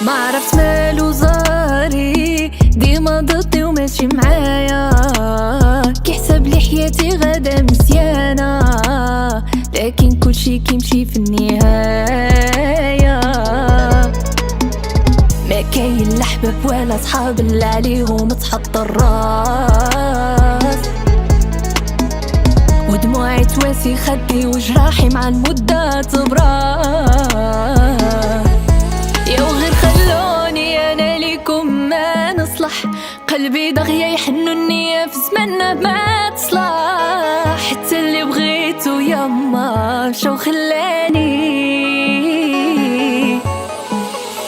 ما عرفت مالو زاري ديما ضدي وماشي معايا، كيحسب لي حياتي غدا مزيانة، لكن كلشي كيمشي في النهاية. ما كاين لا حباب ولا صحاب اللي عليهم تحط الراس، ودموعي تواسي خدي وجراحي مع المدة تبرد. يا وغير خلوني انا ليكم ما نصلح، قلبي دغيا يحنو النية في زماننا ما تصلح، حتى اللي بغيتو يما مشاو خلاني،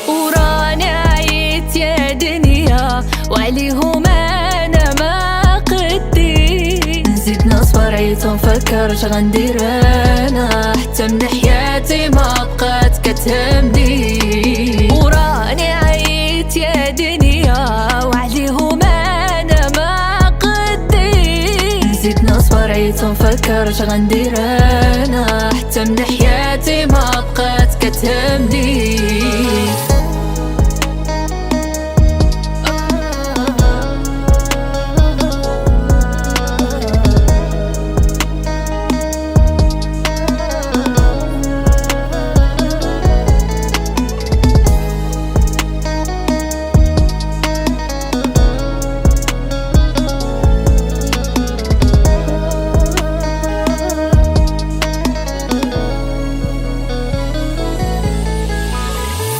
وراني عييت يا دنيا وعليهم انا ما قدي، نزيد نصبر عييت ونفكر اش غندير انا، حتى من حياتي ما بقات كتهمني، وراني عييت يا دنيا وعليهم انا ما قدي، نزيد نصبر عييت ونفكر اش غندير انا، حتى من حياتي ما بقات كتهمني.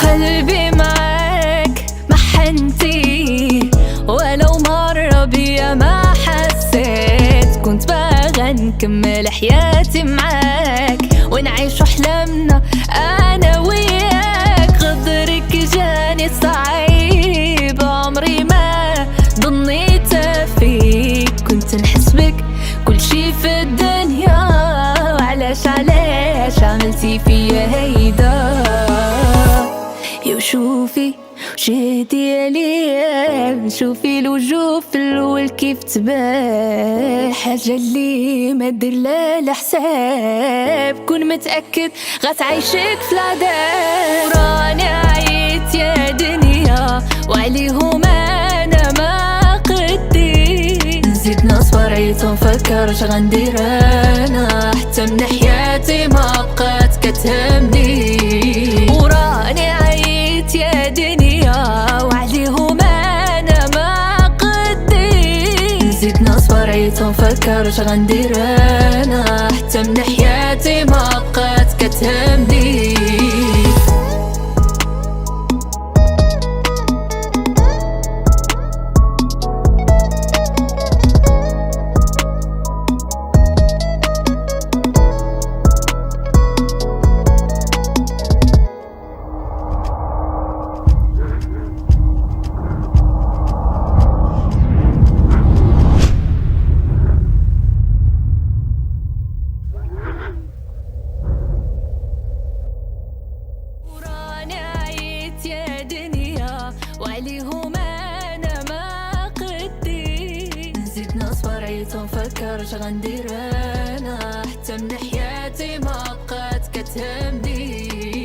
قلبي معاك محنتي، ولو مرة بيا ما حسيت، كنت باغا نكمل حياتي معاك ونعيش أحلامنا أنا وياك، غدرك جاني صعيب عمري ما ظنيت فيك، كنت نحس بك كل شي في الدنيا، وعلاش عملتي فيا هيدا؟ وشوفي وجهدي ليا، شوفي الوجوه في الاول كيف تبان، حاجة اللي ما دير لا الحساب، كون متأكد غتعيشك في العذاب، راني عييت يا دنيا وعليهم انا ما قدي، نزيد نصبر عييت ونفكر اش غندير انا، حتى من حياتي ما بقات كتهمني، وراني عييت يا دنيا وعليهم انا ما قدي، نزيد نصبر عييت ونفكر اش غندير انا، حتى من حياتي ما بقات كتهمني. يا دنيا وعليهم انا ما قدي، نزيد نصبر عييت ونفكر اش غندير انا، حتى من حياتي ما بقات كتهمني.